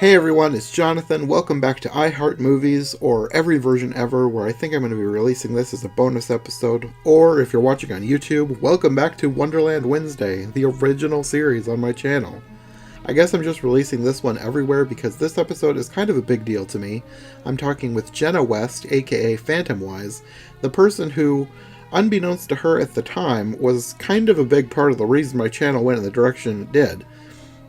Hey everyone, it's Jonathan. Welcome back to I Heart Movies, or Every Version Ever, where I think I'm going to be releasing this as a bonus episode. Or if you're watching on YouTube, welcome back to Wonderland Wednesday, the original series on my channel. I guess I'm just releasing this one everywhere because this episode is kind of a big deal to me. I'm talking with Jenna West, aka Phantomwise, the person who, unbeknownst to her at the time, was kind of a big part of the reason my channel went in the direction it did.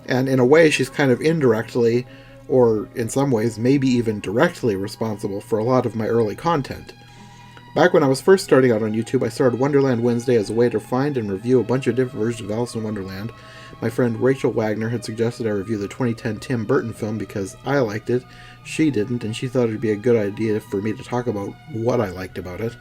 And in a way, she's kind of indirectly, or in some ways, maybe even directly responsible for a lot of my early content. Back when I was first starting out on YouTube, I started Wonderland Wednesday as a way to find and review a bunch of different versions of Alice in Wonderland. My friend Rachel Wagner had suggested I review the 2010 Tim Burton film because I liked it, she didn't, and she thought it'd be a good idea for me to talk about what I liked about it.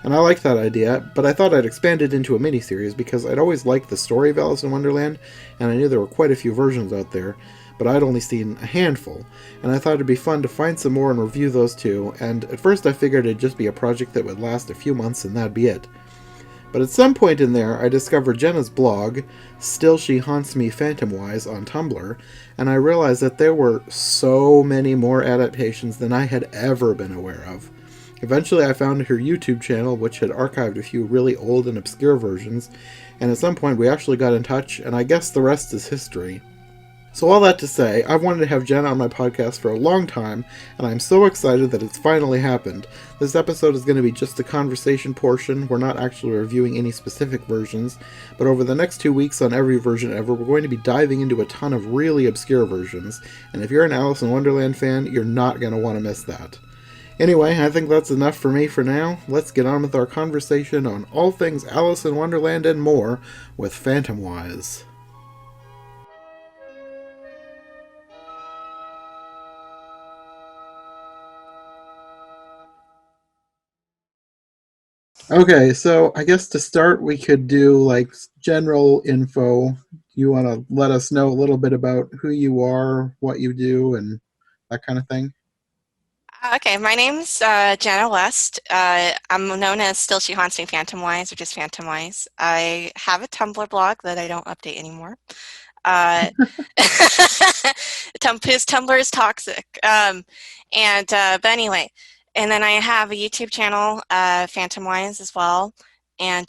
And I liked that idea, but I thought I'd expand it into a miniseries because I'd always liked the story of Alice in Wonderland, and I knew there were quite a few versions out there, but I'd only seen a handful, and I thought it'd be fun to find some more and review those too, and at first I figured it'd just be a project that would last a few months and that'd be it. But at some point in there, I discovered Jenna's blog, Still She Haunts Me Phantomwise, on Tumblr, and I realized that there were so many more adaptations than I had ever been aware of. Eventually, I found her YouTube channel, which had archived a few really old and obscure versions, and at some point we actually got in touch, and I guess the rest is history. So all that to say, I've wanted to have Jenna on my podcast for a long time, and I'm so excited that it's finally happened. This episode is going to be just the conversation portion. We're not actually reviewing any specific versions, but over the next 2 weeks on Every Version Ever, we're going to be diving into a ton of really obscure versions, and if you're an Alice in Wonderland fan, you're not going to want to miss that. Anyway, I think that's enough for me for now. Let's get on with our conversation on all things Alice in Wonderland and more with Phantomwise. Okay, so I guess to start we could do like general info. You want to let us know a little bit about who you are, what you do, and that kind of thing? Okay, my name's Jenna West. I'm known as Still She Haunts Me Phantomwise, or just Phantomwise. I have a Tumblr blog that I don't update anymore. Uh, his Tumblr is toxic. But anyway, and then I have a YouTube channel, Phantomwise as well. And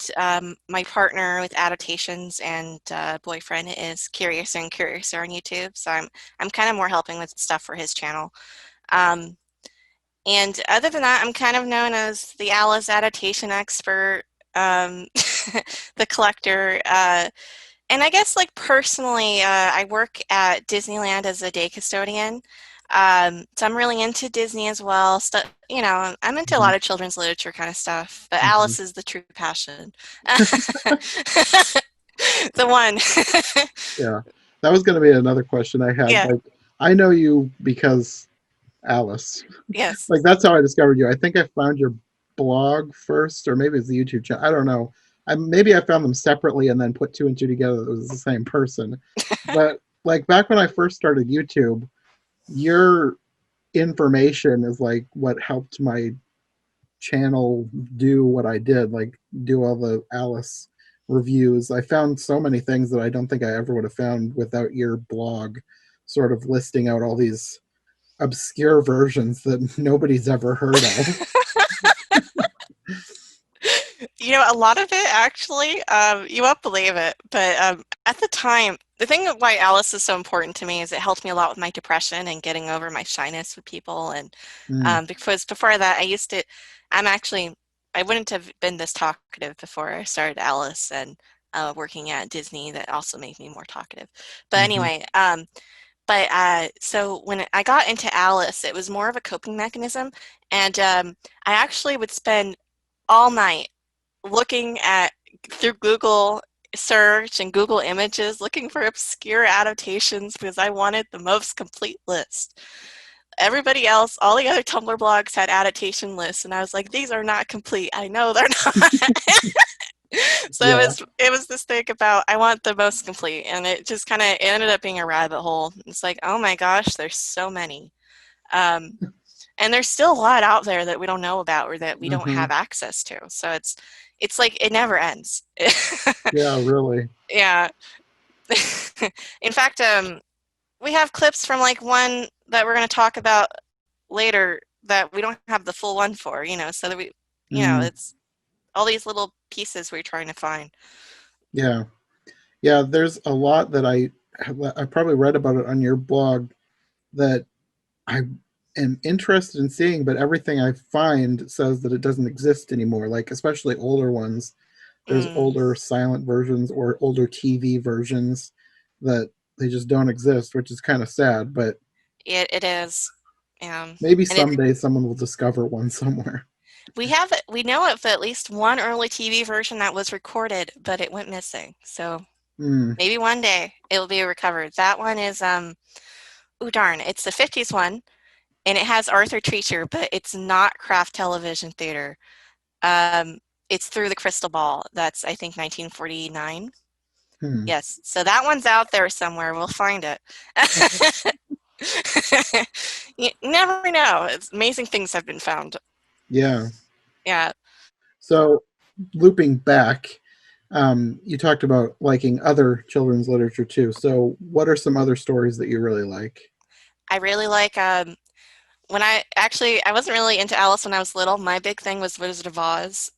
my partner with adaptations and boyfriend is Curiouser and Curiouser on YouTube. So I'm kind of more helping with stuff for his channel. Um, and other than that, I'm kind of known as the Alice adaptation expert, um, the collector. And I guess, like, personally, I work at Disneyland as a day custodian. So I'm really into Disney as well. I'm into a Mhm, lot of children's literature kind of stuff, but mhm. Alice is the true passion. The one. Yeah, that was going to be another question I had. Yeah, Like, I know you because Alice. yes. Like that's how I discovered you. I think I found your blog first, or maybe it's the YouTube channel. I don't know. Maybe I found them separately and then put two and two together. It was the same person. But like back when I first started YouTube, your information is like what helped my channel do what I did, like do all the Alice reviews. I found so many things that I don't think I ever would have found without your blog, sort of listing out all these obscure versions that nobody's ever heard of. A lot of it actually, you won't believe it, but at the time, the thing of why Alice is so important to me is it helped me a lot with my depression and getting over my shyness with people. And Mm, because before that, I'm actually, I wouldn't have been this talkative before I started Alice and working at Disney. That also made me more talkative. But mhm. anyway, so when I got into Alice, it was more of a coping mechanism, and I actually would spend all night looking at through Google search and Google Images looking for obscure adaptations because I wanted the most complete list. Everybody else, all the other Tumblr blogs had adaptation lists, and I was like, these are not complete. I know they're not. So it Yeah, was it was this thing about I want the most complete, and it just kind of ended up being a rabbit hole. It's like, oh my gosh, there's so many. Um, and there's still a lot out there that we don't know about or that we don't mhm. have access to. So it's like it never ends. Yeah, really. Yeah. In fact, we have clips from like one that we're going to talk about later that we don't have the full one for, so that Mm, it's all these little pieces we're trying to find. yeah. Yeah, there's a lot that I probably read about it on your blog that I am interested in seeing, but everything I find says that it doesn't exist anymore. Like especially older ones. There's Mm, older silent versions or older TV versions that they just don't exist, which is kind of sad, but it is. maybe And someday someone will discover one somewhere. we know of at least one early TV version that was recorded, but it went missing. So Hmm. maybe one day it will be recovered. That one is oh darn, it's the 50s one, and it has Arthur Treacher, but it's not Kraft Television Theater. Um, it's Through the Crystal Ball. That's, I think, 1949. Hmm. Yes, so that one's out there somewhere. We'll find it. You never know. It's amazing things have been found. Yeah. Yeah, So looping back, you talked about liking other children's literature too. So what are some other stories that you really like? I really like when I wasn't really into Alice when I was little. My big thing was Wizard of Oz.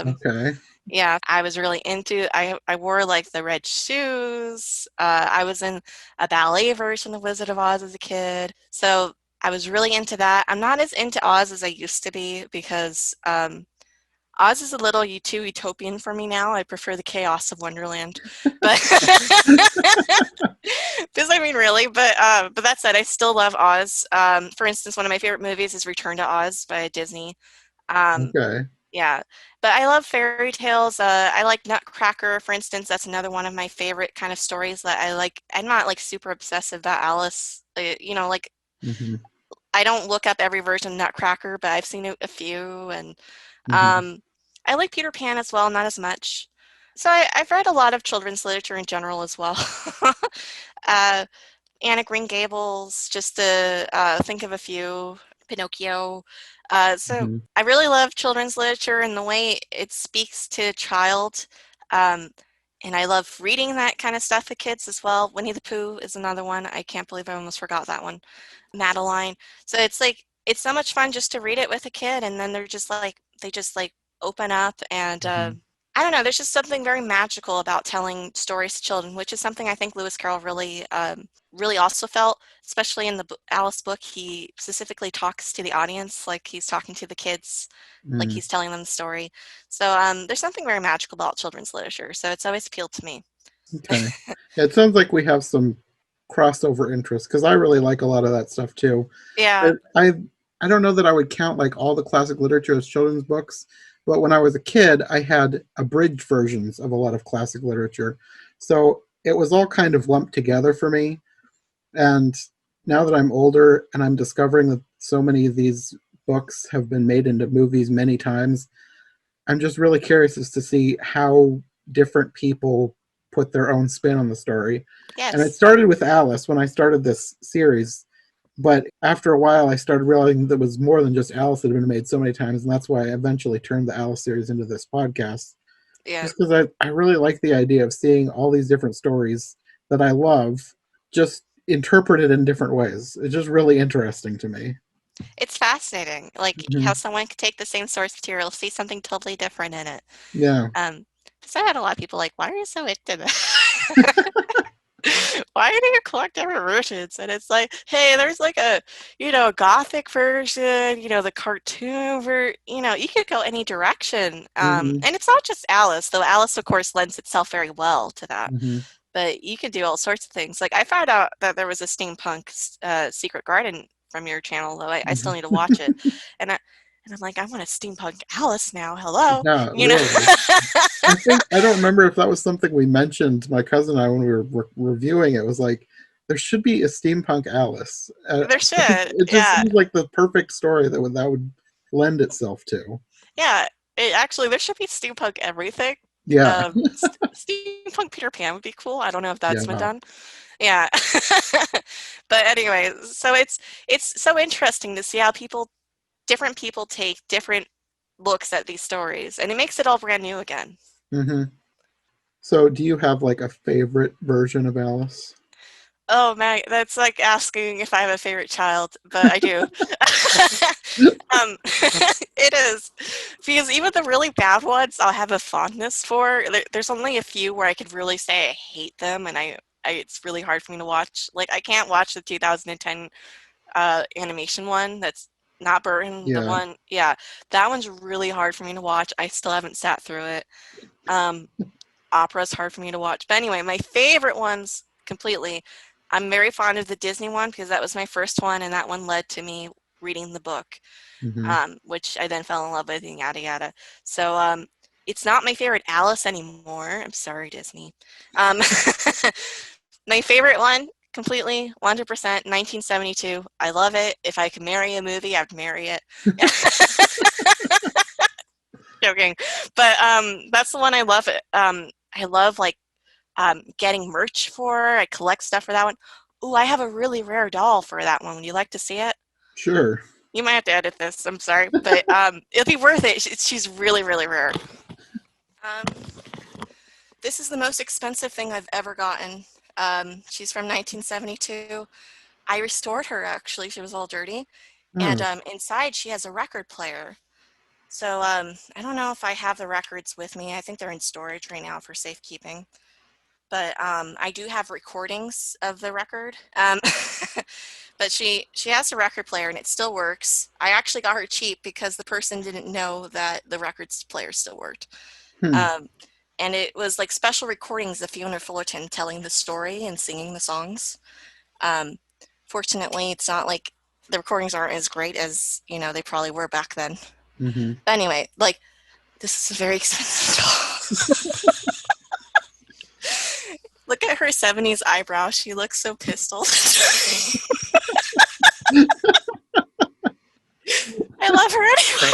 Okay. Yeah, I was really into I wore like the red shoes. I was in a ballet version of Wizard of Oz as a kid. So I was really into that. I'm not as into Oz as I used to be because Oz is a little too utopian for me now. I prefer the chaos of Wonderland. But because I mean really, but that said, I still love Oz. For instance, one of my favorite movies is Return to Oz by Disney. Um, Okay. yeah, but I love fairy tales. I like Nutcracker, for instance. That's another one of my favorite kind of stories that I like. I'm not like super obsessive about Alice. Like Hmm. I don't look up every version of Nutcracker, but I've seen a few, and Hmm. um, I like Peter Pan as well, not as much. So I've read a lot of children's literature in general as well. uh, Anne of Green Gables, just to think of a few, Pinocchio. So Hmm. I really love children's literature and the way it speaks to a child. Um, and I love reading that kind of stuff to kids as well. Winnie the Pooh is another one. I can't believe I almost forgot that one. Madeline. So it's like it's so much fun just to read it with a kid, and then they just like open up and Hmm. I don't know. There's just something very magical about telling stories to children, which is something I think Lewis Carroll really also felt, especially in the Alice book. He specifically talks to the audience like he's talking to the kids, like Mm. he's telling them the story. So there's something very magical about children's literature. So it's always appealed to me. Okay. Yeah, it sounds like we have some crossover interests because I really like a lot of that stuff too. Yeah. But I don't know that I would count like all the classic literature as children's books, but when I was a kid, I had abridged versions of a lot of classic literature. So it was all kind of lumped together for me. And now that I'm older and I'm discovering that so many of these books have been made into movies many times, I'm just really curious as to see how different people put their own spin on the story. And it Yes. started with Alice when I started this series, but after a while I started realizing there was more than just Alice that had been made so many times, and that's why I eventually turned the Alice series into this podcast. Yeah. Just because I really like the idea of seeing all these different stories that I love just interpreted in different ways. It's just really interesting to me. It's fascinating, like Hmm. how someone could take the same source material, see something totally different in it. Yeah. Um, because I had a lot of people like, why are you so into this? Why do you collect different versions? And it's like, hey, there's like a gothic version, the cartoon you could go any direction. Hmm. And it's not just Alice, though Alice, of course, lends itself very well to that. Hmm. But you could do all sorts of things. Like I found out that there was a steampunk Secret Garden from your channel, though I still need to watch it. And I'm like, I want a steampunk Alice now. Hello, Yeah, you know. really. I don't remember if that was something we mentioned, my cousin and I, when we were reviewing it. Was like, there should be a steampunk Alice. There should, It just yeah, seems like the perfect story that would lend itself to. yeah. Actually, there should be steampunk everything. Yeah, Steampunk Peter Pan would be cool. I don't know if that's been yeah. done. Yeah. But anyway, so it's so interesting to see how different people take different looks at these stories, and it makes it all brand new again. Hmm. So, do you have like a favorite version of Alice? Oh man, that's like asking if I have a favorite child, but I do. Um, it is because even the really bad ones, I'll have a fondness for. There's only a few where I could really say I hate them, and it's really hard for me to watch. Like I can't watch the 2010 animation one. That's not Burton. The Yeah. one, yeah, that one's really hard for me to watch. I still haven't sat through it. Um, Opera's hard for me to watch. But anyway, my favorite ones completely. I'm very fond of the Disney one because that was my first one, and that one led to me reading the book, Hmm. which I then fell in love with, and yada yada. So it's not my favorite Alice anymore. I'm sorry, Disney. Um, my favorite one, completely, 100%, 1972. I love it. If I could marry a movie, I'd marry it. Joking, but that's the one I love. It. I love like getting merch for. I collect stuff for that one. Ooh, I have a really rare doll for that one. Would you like to see it? Sure. You might have to edit this. I'm sorry, but it'll be worth it. She's really, really rare. Um, this is the most expensive thing I've ever gotten. She's from 1972. I restored her actually. She was all dirty, and Oh. inside she has a record player. So I don't know if I have the records with me. I think they're in storage right now for safekeeping. But I do have recordings of the record. But she has a record player and it still works. I actually got her cheap because the person didn't know that the records player still worked. Hmm. Um, and it was like special recordings of Fiona Fullerton telling the story and singing the songs. Um, Fortunately, it's not like the recordings aren't as great as they probably were back then. Hmm. But anyway, like this is a very expensive doll. Look at her 70s eyebrow. She looks so pistol. I love her anyway.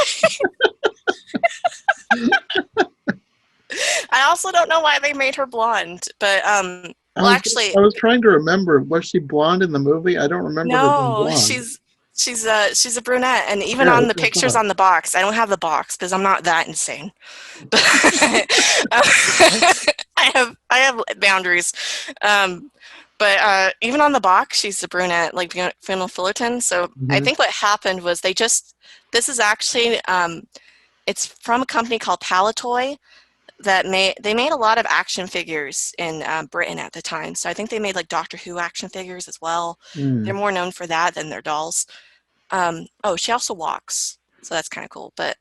I also don't know why they made her blonde, but I well was actually I was trying to remember. Was she blonde in the movie? I don't remember her being no, blonde. she's a brunette, and even Yeah, on that's the what I pictures thought. on the box, I don't have the box because I'm not that insane. I have boundaries. Um, but even on the box, she's a brunette, like Fiona Fullerton. So I Hmm. think what happened was this is actually it's from a company called Palatoy they made a lot of action figures in Britain at the time. So I think they made like Doctor Who action figures as well. They're Mm. more known for that than their dolls. Oh, she also walks, so that's kind of cool. But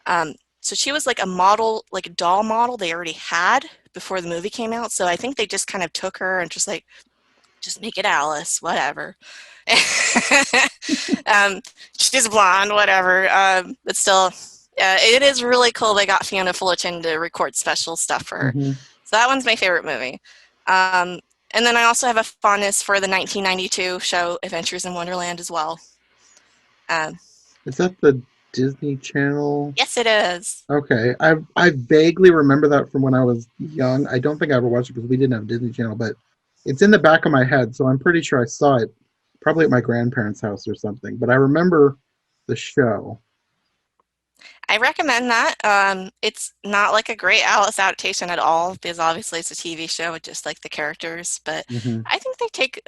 um, so she was like a model, like a doll model they already had before the movie came out. So I think they just kind of took her and just make it Alice, whatever. um, she's blonde, whatever. But still, it is really cool they got Fiona Fullerton to record special stuff for her. Hmm. So that one's my favorite movie. Um, and then I also have a fondness for the 1992 show Adventures in Wonderland as well. Um, Is that the Disney Channel? yes, it is. Okay, I vaguely remember that from when I was young. I don't think I ever watched it because we didn't have Disney Channel, but it's in the back of my head, so I'm pretty sure I saw it probably at my grandparents' house or something. But I remember the show. I recommend that. It's not like a great Alice adaptation at all because obviously it's a TV show with just like the characters. But Hmm. I think they take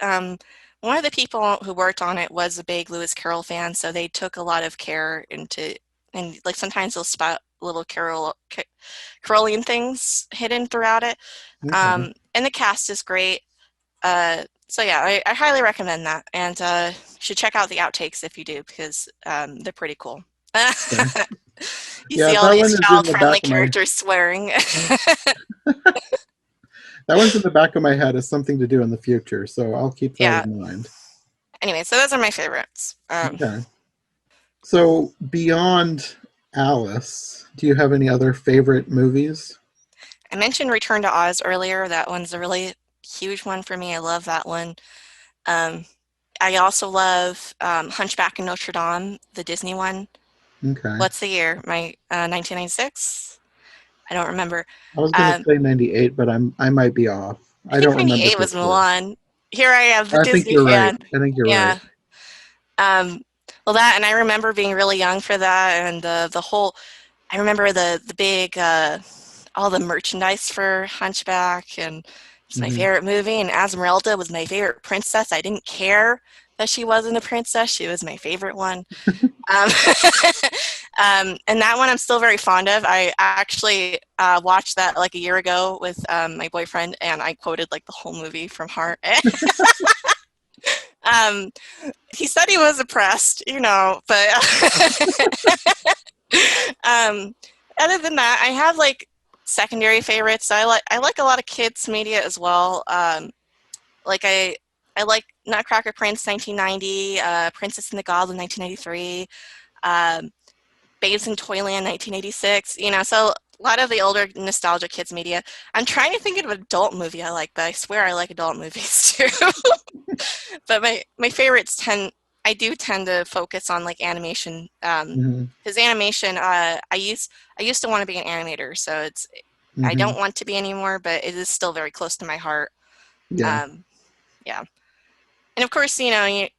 one of the people who worked on it was a big Lewis Carroll fan, so they took a lot of care into and like sometimes they'll spot little Carolian things hidden throughout it. Okay. And the cast is great. So yeah, I highly recommend that, and you should check out the outtakes if you do because they're pretty cool. Okay. You Yeah, see all that these one is in the back child-friendly of my characters swearing. that one's in the back of my head as something to do in the future, so I'll keep that Yeah. in mind. Anyway, so those are my favorites. Okay. So beyond Alice, do you have any other favorite movies? I mentioned Return to Oz earlier. That one's a really huge one for me. I love that one. Um, I also love Hunchback of Notre Dame, the Disney one. Okay. What's the year? My 1996? I don't remember. I was gonna Um, say 98, but I might be off. I I think don't remember 98 for was sure. Milan. Here I am, the I think Disney you're right. fan. I think you're right. Yeah. Um, well, that, and I remember being really young for that, and the whole. I remember the big all the merchandise for Hunchback and It's my Hmm. favorite movie, and Esmeralda was my favorite princess. I didn't care that she wasn't a princess. She was my favorite one. Um, and that one I'm still very fond of. I actually watched that like a year ago with my boyfriend, and I quoted like the whole movie from heart. um, he said he was impressed, but um, other than that, I have like secondary favorites. I like a lot of kids media as well. Like I like Nutcracker Prince 1990, Princess and the Goblin 1993, um, Babes in Toyland 1986. So a lot of the older nostalgia kids media. I'm trying to think of an adult movie I like, but I swear I like adult movies too. But my favorites I do tend to focus on like animation. Hmm. Because animation, I used to want to be an animator, so I Hmm. don't want to be anymore, but it is still very close to my heart. Yeah. Um, yeah. And of course, I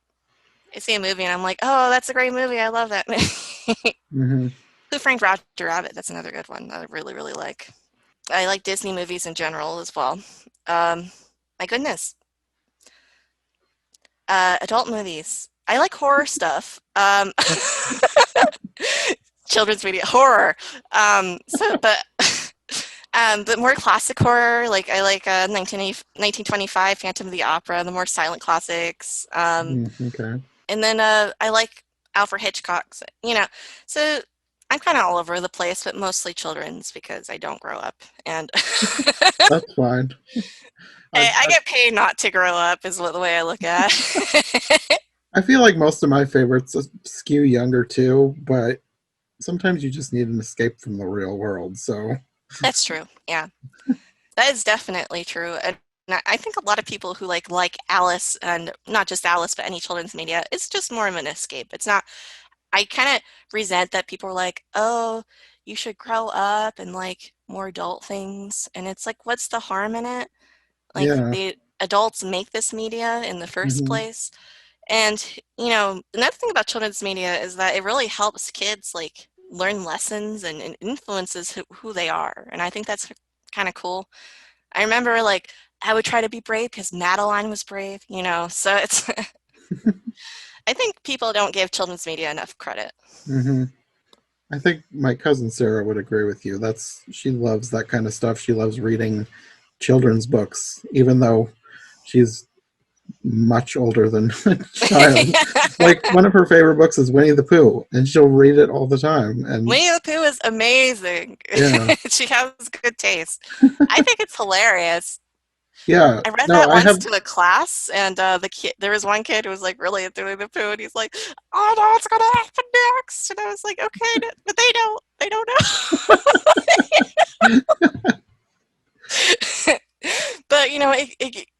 see a movie and I'm like, oh, that's a great movie. I love that movie. Hmm. Who Framed Roger Rabbit? That's another good one that I really, really like. I like Disney movies in general as well. Um, my goodness. Adult movies. I like horror stuff. Children's media horror. But but more classic horror. Like I like 1925 Phantom of the Opera, the more silent classics. Okay. And then I like Alfred Hitchcock's. So I'm kind of all over the place, but mostly children's because I don't grow up, and That's fine. I, I get paid not to grow up, is what the way I look at it. I feel like most of my favorites skew younger too, but sometimes you just need an escape from the real world. So, That's true. Yeah, that is definitely true. And I think a lot of people who like Alice, and not just Alice, but any children's media, it's just more of an escape. It's not. I kind of resent that people are like, "Oh, you should grow up and like more adult things," and it's like, what's the harm in it? Like yeah. the adults make this media in the first Hmm. place. And, another thing about children's media is that it really helps kids like learn lessons and influences who they are. And I think that's kind of cool. I remember like I would try to be brave because Madeline was brave. So it's I think people don't give children's media enough credit. Hmm. I think my cousin Sarah would agree with you. She loves that kind of stuff. She loves reading children's books, even though she's much older than a child. Like one of her favorite books is Winnie the Pooh, and she'll read it all the time. And Winnie the Pooh is amazing. yeah, She has good taste. I think it's hilarious. yeah. I read No, that I once have. to a class, and there was one kid who was like really into Winnie the Pooh, and he's like, "Oh no, what's gonna happen next?" And I was like, "Okay, but they don't know." But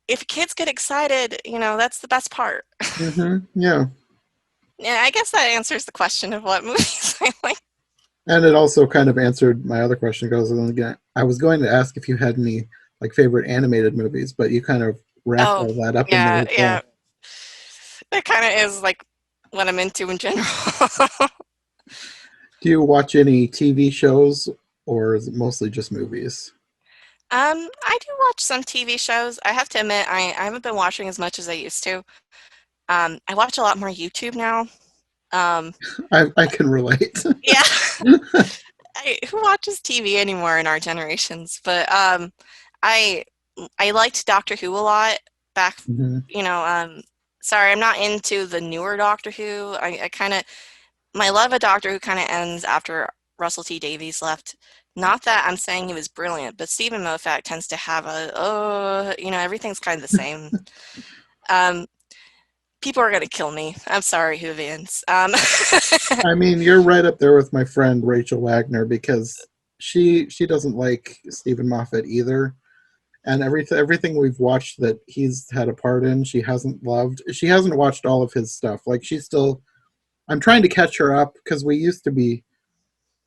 if kids get excited, that's the best part. Yeah, Yeah, I guess that answers the question of what movies I like. and it also kind of answered my other question. Goes again. I was going to ask if you had any like favorite animated movies, but you kind of wrapped Oh, all that up in there yeah, as yeah. well. That kind of is like what I'm into in general. Do you watch any TV shows, or is it mostly just movies? I do watch some TV shows. I have to admit, I haven't been watching as much as I used to. I watch a lot more YouTube now. Um, I can relate. yeah, who watches TV anymore in our generations? But I I liked Doctor Who a lot back. Hmm. You know, sorry, I'm not into the newer Doctor Who. I kind of my love of Doctor Who kind of ends after Russell T Davies left. Not that I'm saying he was brilliant, but Stephen Moffat tends to have everything's kind of the same. Um, People are gonna kill me. I'm sorry, Whovians. I mean, you're right up there with my friend Rachel Wagner because she doesn't like Stephen Moffat either, and everything we've watched that he's had a part in, she hasn't loved. She hasn't watched all of his stuff. Like she's still. I'm trying to catch her up because we used to be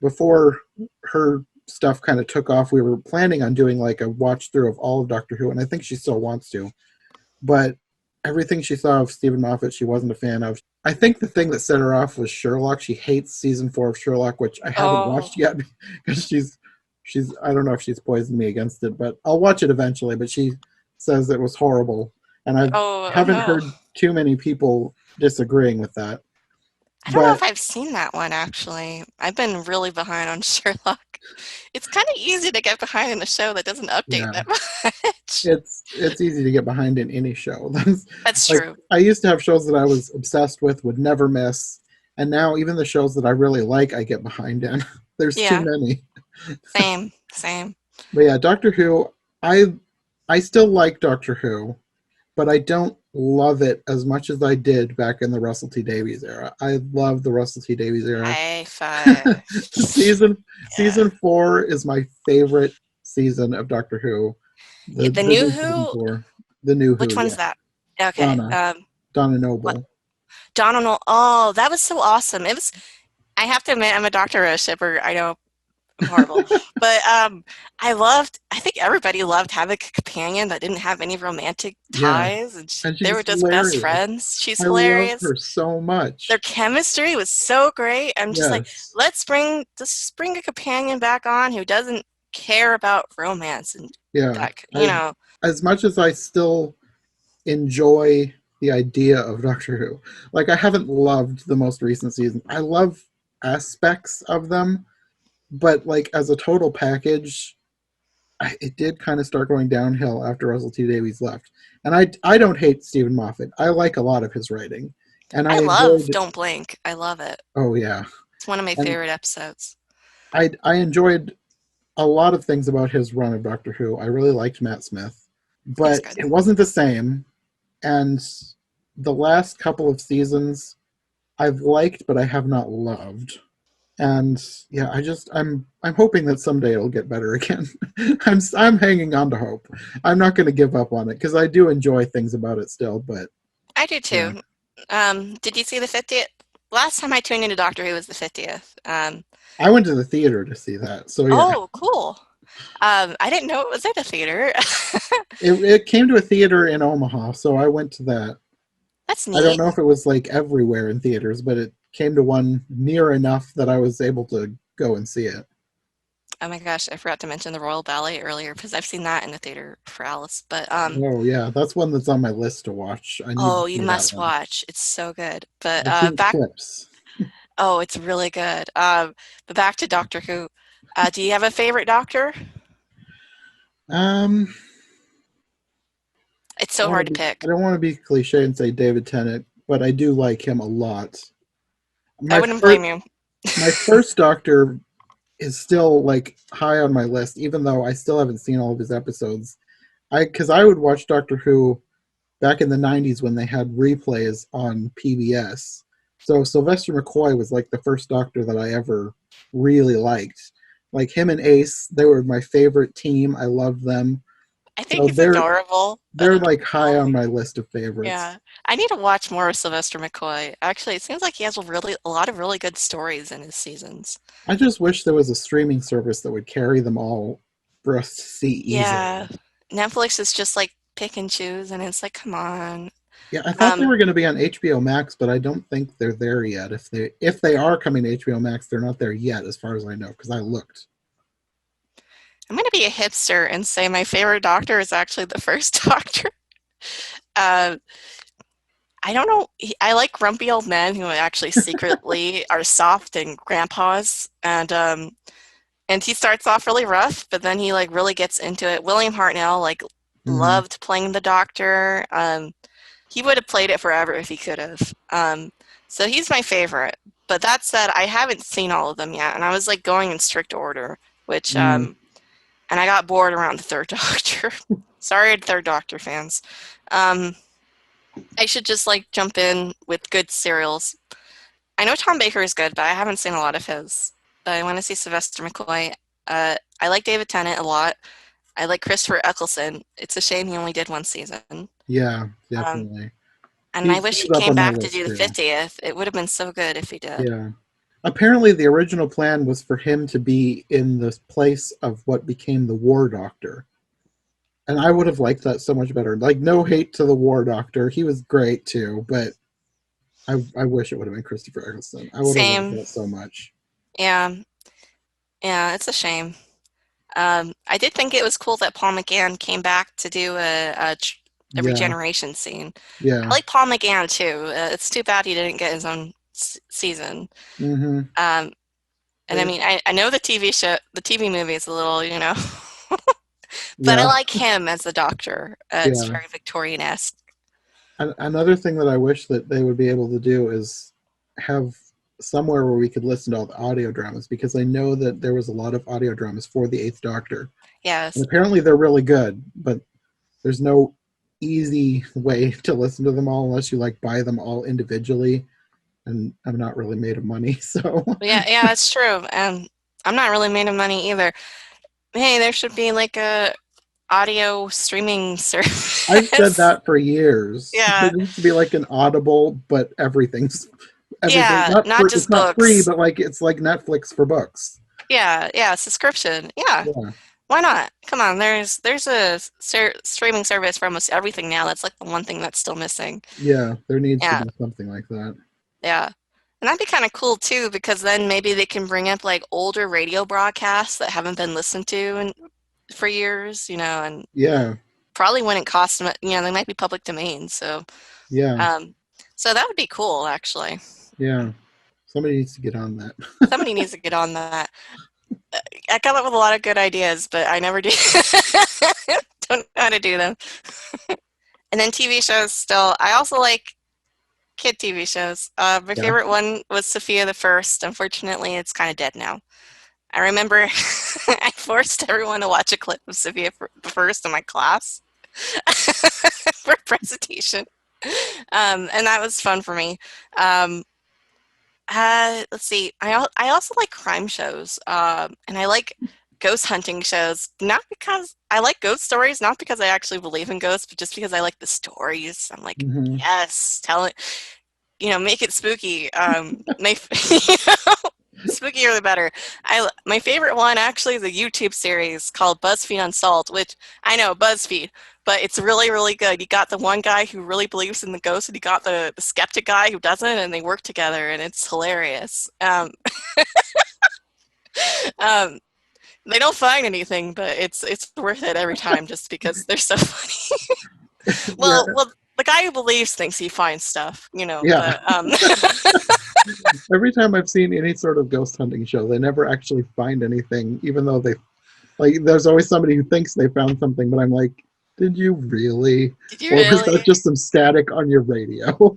before her stuff kind of took off. We were planning on doing like a watch through of all of Doctor Who, and I think she still wants to. But everything she saw of Stephen Moffat, she wasn't a fan of. I think the thing that set her off was Sherlock. She hates season 4 of Sherlock, which I haven't Oh, watched yet because she's I don't know if she's poisoned me against it, but I'll watch it eventually. But she says it was horrible, and I Oh haven't no. heard too many people disagreeing with that. I don't know if But I've seen that one actually. I've been really behind on Sherlock. It's kind of easy to get behind in a show that doesn't update yeah, that much. it's easy to get behind in any show. That's That's like true. I used to have shows that I was obsessed with, would never miss, and now even the shows that I really like, I get behind in. There's too Yeah, many. same, same. But yeah, Doctor Who, I I still like Doctor Who, but I don't love it as much as I did back in the Russell T Davies era. I love the Russell T Davies era. High five. Season Yeah. 4 is my favorite season of Doctor Who. The The new new season Who, 4, the new Who, which yeah. one's that? Okay. Donna, Donna What? Noble. Donald. Oh, that was so awesome. It was. I have to admit, I'm a Doctor Who shipper. I know I'm horrible, but I think everybody loved having a companion that didn't have any romantic Yeah, ties, and and they were she's just best hilarious. friends. She's I love hilarious. her so Their much. chemistry was so great. I'm just like, Yes, let's bring a companion back on who doesn't care about romance and yeah. that, you know. As much as I still enjoy the idea of Doctor Who. Like I haven't loved the most recent season. I love aspects of them, but like as a total package, it did kind of start going downhill after Russell T Davies left. And I don't hate Stephen Moffat. I like a lot of his writing, and I I love enjoyed. Don't Blink. I love it. Oh yeah, It's one of my and favorite episodes. I enjoyed a lot of things about his run of Doctor Who. I really liked Matt Smith, He was but good. it wasn't the same. And the last couple of seasons I've liked, but I have not loved. And yeah, I'm hoping that someday it'll get better again. I'm hanging on to hope. I'm not going to give up on it because I do enjoy things about it still. But I do yeah, too. Did you see the 50th? Last time I tuned into Doctor Who was the 50th. I went to the theater to see that. So yeah, Oh, cool. I didn't know it was at a theater. it came to a theater in Omaha, so I went to that. That's I don't neat. know if it was like everywhere in theaters, but it came to one near enough that I was able to go and see it. Oh my gosh, I forgot to mention the Royal Ballet earlier because I've seen that in the theater for Alice. But Oh yeah, that's one that's on my list to watch. I need to oh, you see that must one. watch. It's so good. But I've seen clips. oh, it's really good. But back to Doctor Who. Do you have a favorite Doctor? Um, It's so hard to I pick. don't want to be cliche and say David Tennant, but I do like him a lot. I My wouldn't first blame you. my first Doctor is still like high on my list, even though I still haven't seen all of his episodes. I would watch Doctor Who back in the '90s when they had replays on PBS. So Sylvester McCoy was like the first Doctor that I ever really liked. Like him and Ace, they were my favorite team. I loved them. I think So he's adorable. they're like high on my list of favorites. Yeah. I need to watch more of Sylvester McCoy. Actually, it seems like he has a lot of really good stories in his seasons. I just wish there was a streaming service that would carry them all for us to see Yeah. easily. Netflix is just like pick and choose, and it's like, come on. Yeah, I thought they Um, were going to be on HBO Max, but I don't think they're there yet. If they are coming to HBO Max, they're not there yet, as far as I know, because I looked. I'm gonna be a hipster and say my favorite Doctor is actually the first Doctor. Uh, I don't know. I like grumpy old men who actually secretly are soft and grandpas, and he starts off really rough, but then he like really gets into it. William Hartnell like Hmm. loved playing the Doctor. He would have played it forever if he could have. So he's my favorite. But that said, I haven't seen all of them yet, and I was like going in strict order, which Mm. and I got bored around the third Doctor. Sorry, third Doctor fans. Um, I should just like jump in with good serials. I know Tom Baker is good, but I haven't seen a lot of his. But I want to see Sylvester McCoy. I like David Tennant a lot. I like Christopher Eccleston. It's a shame he only did one season. Yeah, Um, definitely. and I wish He's he up came on my back to list do the too. 50th. It would have been so good if he did. Yeah. Apparently, the original plan was for him to be in the place of what became the War Doctor, and I would have liked that so much better. Like, no hate to the War Doctor, he was great too, but I wish it would have been Christopher Eccleston. I would have liked Same. that so much. Yeah. Yeah, it's a shame. I did think it was cool that Paul McGann came back to do a Yeah, regeneration scene. I yeah. like Paul McGann too. It's too bad he didn't get his own season. Mm-hmm. Um, and I They, mean, I know the TV show, the TV movie is a little, but I yeah, like him as the Doctor. It's yeah. very Victorian-esque. Another thing that I wish that they would be able to do is have somewhere where we could listen to all the audio dramas, because I know that there was a lot of audio dramas for the Eighth Doctor, and Yes. apparently they're really good, but there's no easy way to listen to them all unless you like buy them all individually, and I'm not really made of money, so Yeah, yeah, that's true. And I'm not really made of money either. Hey, there should be like a audio streaming I've said service. that for years. There Yeah. needs to be like an Audible, but everything Yeah, not not for, it's just not free, books. but like it's like Netflix for books. Yeah, yeah, subscription. Yeah. Yeah, Why not? Come on, there's a streaming service for almost everything now. That's like the one thing that's still missing. yeah, there needs to Yeah, be something like that. yeah. And that'd be kind of cool too, because then maybe they can bring up like older radio broadcasts that haven't been listened to for years, and Yeah, probably wouldn't cost them, they might be public domain. So, yeah, um, so that would be cool, actually. yeah. Somebody needs to get on that. Somebody needs to get on that. I come up with a lot of good ideas, but I never do. Don't know how to do them. And then TV shows still. I also like kid TV shows. My Yeah. favorite one was Sophia the First. Unfortunately, it's kind of dead now. I remember I forced everyone to watch a clip of Sophia the First in my class for a presentation. And that was fun for me. Um, let's see. I also like crime shows, and I like ghost hunting shows. Not because I like ghost stories, not because I actually believe in ghosts, but just because I like the stories. I'm like, Hmm. yes, tell it, make it spooky. Spookier the better. My favorite one actually is a YouTube series called BuzzFeed Unsolved, which I know BuzzFeed, but it's really really good. You got the one guy who really believes in the ghost, and you got the skeptic guy who doesn't, and they work together, and it's hilarious. Um, they don't find anything, but it's worth it every time just because they're so funny. Yeah, Well, the guy who believes thinks he finds stuff, yeah. but Every time I've seen any sort of ghost hunting show, they never actually find anything, even though they like. There's always somebody who thinks they found something, but I'm like, did you really? did you Or was that really? just some static on your radio?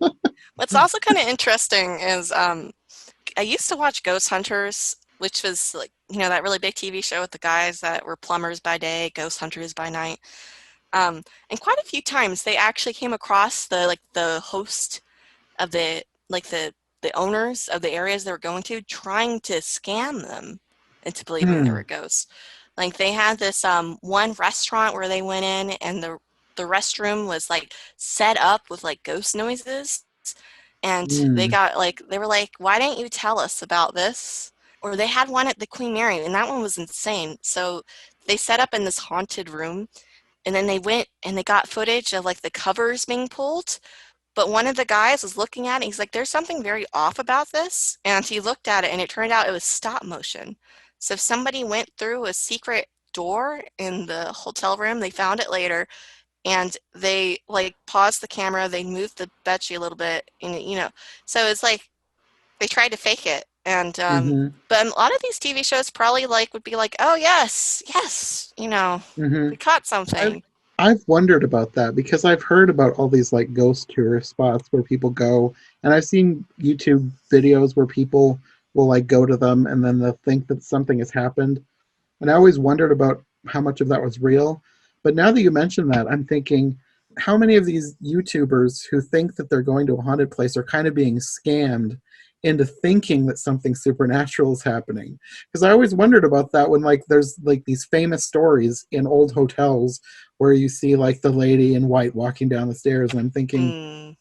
What's also kind of interesting is I used to watch Ghost Hunters, which was like, that really big TV show with the guys that were plumbers by day, ghost hunters by night. And quite a few times they actually came across the host of the owners of the areas they were going to, trying to scam them into believing there Hmm. were ghosts. Like they had this one restaurant where they went in, and the restroom was like set up with like ghost noises, and Hmm. they were like, why didn't you tell us about this? Or they had one at the Queen Mary, and that one was insane. So they set up in this haunted room, and then they went and they got footage of like the covers being pulled. But one of the guys was looking at it. He's like, there's something very off about this. And he looked at it, and it turned out it was stop motion. So somebody went through a secret door in the hotel room. They found it later, and they like paused the camera. They moved the bedsheet a little bit, and so it's like they tried to fake it. And Hmm. but a lot of these TV shows probably like would be like, oh yes, yes, Hmm. we caught I've something. I've wondered about that because I've heard about all these like ghost tourist spots where people go, and I've seen YouTube videos where people will like go to them and then they'll think that something has happened. And I always wondered about how much of that was real. But now that you mention that, I'm thinking, how many of these YouTubers who think that they're going to a haunted place are kind of being scammed into thinking that something supernatural is happening? Because I always wondered about that when like there's like these famous stories in old hotels where you see like the lady in white walking down the stairs, and I'm thinking Hmm.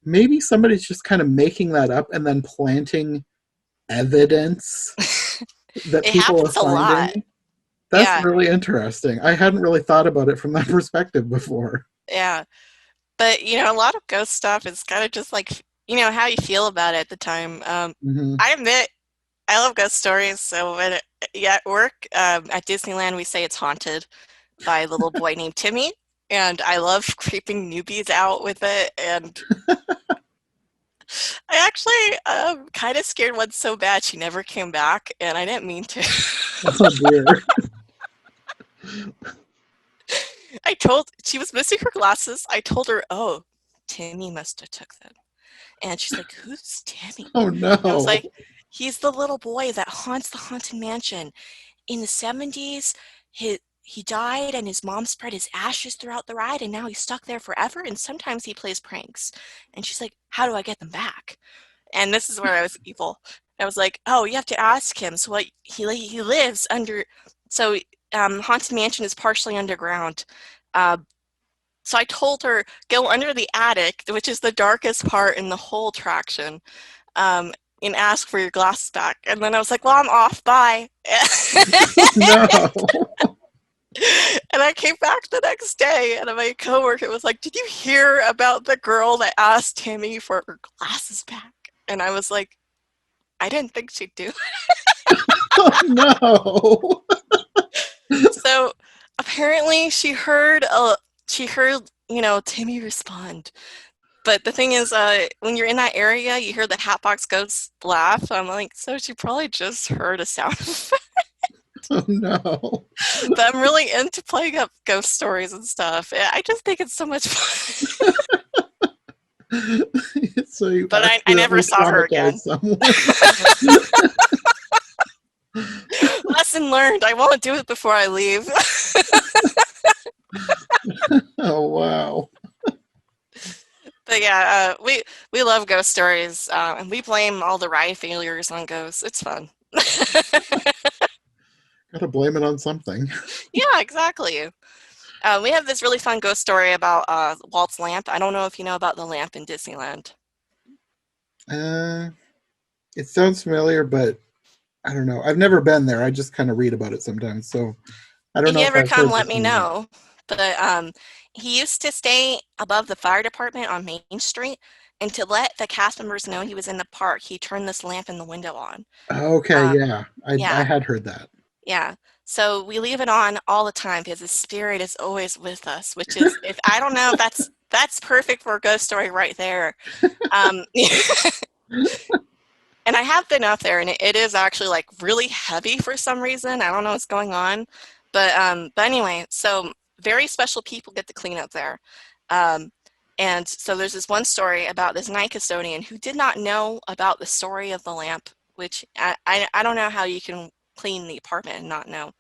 maybe somebody's just kind of making that up and then planting evidence that It people are happens a lot. finding. That's Yeah, really interesting. I hadn't really thought about it from that perspective before. yeah. But a lot of ghost stuff is kind of just like how you feel about it at the time. Hmm. I admit I love ghost stories. So yeah, at work, at Disneyland, we say it's haunted by a little boy named Timmy, and I love creeping newbies out with it. And I actually kind of scared one so bad she never came back, and I didn't mean to. Oh dear. She was missing her glasses. I told her, "Oh, Timmy must have took them." And she's like, "Who's Timmy?" Oh I was no. like, "He's the little boy that haunts the haunted mansion. In the 70s, he died and his mom spread his ashes throughout the ride and now he's stuck there forever and sometimes he plays pranks." And she's like, "How do I get them back?" And this is where I was evil. I was like, "Oh, you have to ask him." So what he lives under, so Haunted Mansion is partially underground. Uh, so I told her, go under the attic, which is the darkest part in the whole attraction, um, and ask for your glasses back. And then I was like, "Well, I'm off. Bye." No. And I came back the next day, and my coworker was like, "Did you hear about the girl that asked Timmy for her glasses back?" And I was like, "I didn't think she'd do." Oh no. So apparently she heard, Timmy respond. But the thing is, when you're in that area, you hear the Hatbox Ghosts laugh. I'm like, so she probably just heard a sound effect. Oh no. But I'm really into playing up ghost stories and stuff. I just think it's so much fun. So you But I never accidentally saw her traumatized again. someone. Lesson learned. I won't do it before I leave. Oh wow. But yeah, we love ghost stories, and we blame all the ride failures on ghosts. It's fun. Gotta blame it on something. Yeah, exactly. We have this really fun ghost story about Walt's lamp. I don't know if you know about the lamp in Disneyland. Uh, it sounds familiar, but I don't know. I've never been there. I just kind of read about it sometimes, so I don't If know you if ever I've come, heard let this me one yet. know. But he used to stay above the fire department on Main Street, and to let the cast members know he was in the park, he turned this lamp in the window on. Okay, Uh, yeah, I yeah, had heard that. yeah. So we leave it on all the time because the spirit is always with us, which is, if I don't know if that's perfect for a ghost story right there. Um, and I have been up there, and it is actually like really heavy for some reason. I don't know what's going on, but anyway, so very special people get to clean up there. Um, and so there's this one story about this night custodian who did not know about the story of the lamp, which I don't know how you can clean the apartment and not know.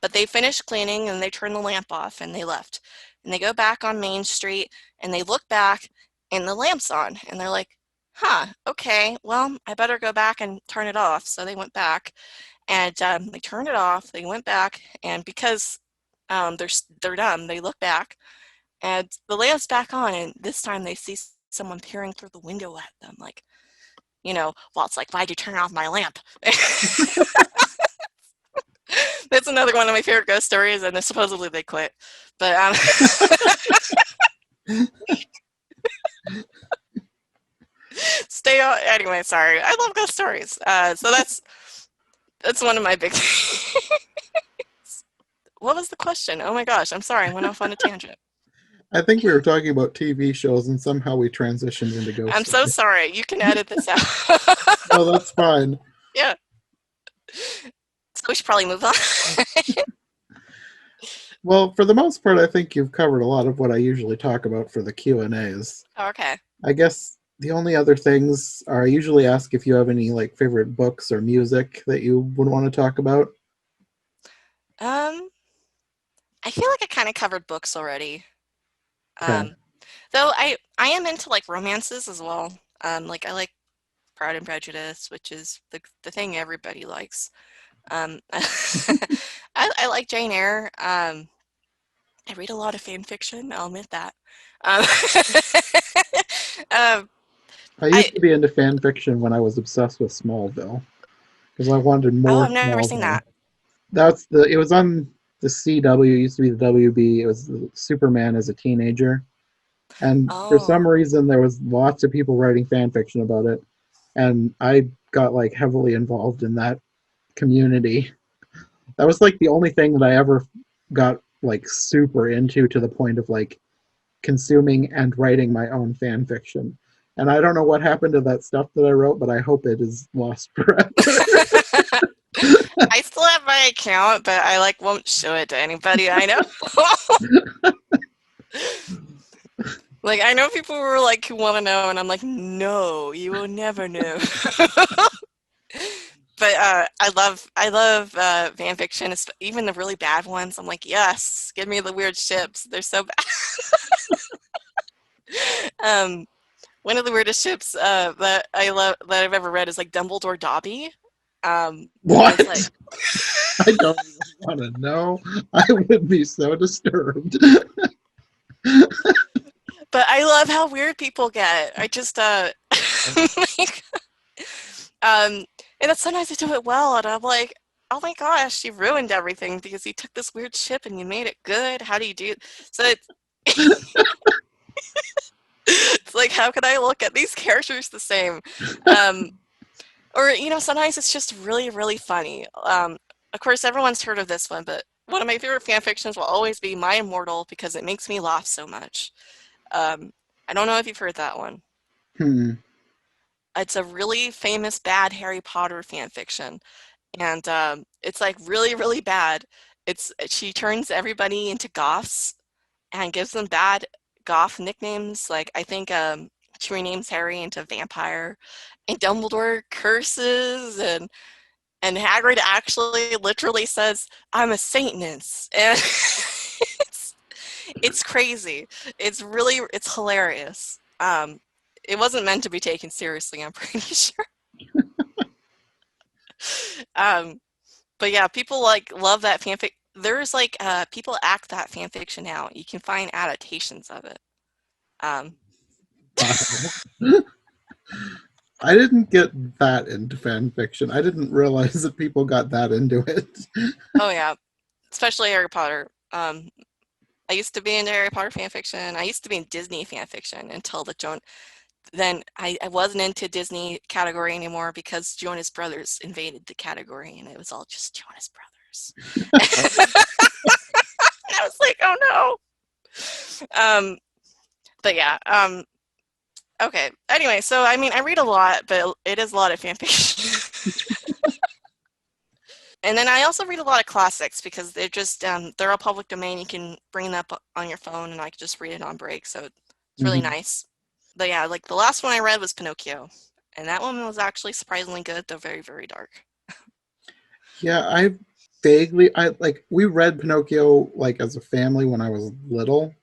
But they finished cleaning and they turned the lamp off and they left. And they go back on Main Street and they look back and the lamp's on. And they're like, huh, okay, well, I better go back and turn it off. So they went back and they turned it off. They went back, and because they're dumb, they look back and the lamp's back on. And this time they see someone peering through the window at them, like, Walt's like, "Why'd you turn off my lamp?" That's another one of my favorite ghost stories, and supposedly they quit. But stay on. Anyway, sorry. I love ghost stories. So that's one of my big. What was the question? Oh my gosh, I'm sorry. I went off on a tangent. I think we were talking about TV shows, and somehow we transitioned into ghost I'm so stories. sorry. You can edit this out. No, that's fine. Yeah. So we should probably move on. Well, for the most part, I think you've covered a lot of what I usually talk about for the Q and A's. Okay. I guess the only other things are I usually ask if you have any like favorite books or music that you would want to talk about. Um, I feel like I kind of covered books already. Okay. Um, though I am into like romances as well. Like I like Pride and Prejudice, which is the thing everybody likes. I like Jane Eyre. I read a lot of fan fiction. I'll admit that. Um, um, I I used to be into fan fiction when I was obsessed with Smallville because I wanted more I've never seen Smallville. that. It was on the CW, it used to be the WB. It was Superman as a teenager. And for Oh, some reason, there was lots of people writing fan fiction about it. And I got like heavily involved in that community. That was like the only thing that I ever got like super into to the point of like consuming and writing my own fan fiction. And I don't know what happened to that stuff that I wrote, but I hope it is lost forever. I still have my account, but I like won't show it to anybody I know. Like I know people were like who want to know, and I'm like, no, you will never know. But I love fan fiction, even the really bad ones. I'm like, yes, give me the weird ships. They're so bad. Um, one of the weirdest ships that I love that I've ever read is like Dumbledore Dobby. And it's like, What? I don't even want to know. I would be so disturbed. but I love how weird people get. I just like, um, and then sometimes they do it well, and I'm like, oh my gosh, you ruined everything because you took this weird ship and you made it good. How do you do? So it's like, how can I look at these characters the same? Um, or, sometimes it's just really, really funny. Of course, everyone's heard of this one, but one of my favorite fan fictions will always be My Immortal because it makes me laugh so much. Um, I don't know if you've heard that one. Hmm. It's a really famous bad Harry Potter fan fiction, and it's like really, really bad. She turns everybody into goths and gives them bad goth nicknames. Like I think she renames Harry into vampire, and Dumbledore curses, and Hagrid actually literally says, "I'm a Satanist," and it's crazy. It's hilarious. It wasn't meant to be taken seriously, I'm pretty sure. Um, but yeah, people like love that fanfic. There's like people act that fanfiction out. You can find adaptations of it. Um, Wow. I didn't get that into fan fiction. I didn't realize that people got that into it. oh yeah, especially Harry Potter. I used to be into Harry Potter fanfiction. I used to be in Disney fanfiction until then I wasn't into Disney category anymore because Jonas Brothers invaded the category and it was all just Jonas Brothers. And I was like, oh no. But yeah, okay. Anyway, so I mean, I read a lot, but it is a lot of fanfiction. And then I also read a lot of classics because they're all public domain. You can bring them up on your phone and I can just read it on break. So it's really Mhm. nice. But yeah, like the last one I read was Pinocchio. And that one was actually surprisingly good, though very, very dark. Yeah, I like we read Pinocchio like as a family when I was little,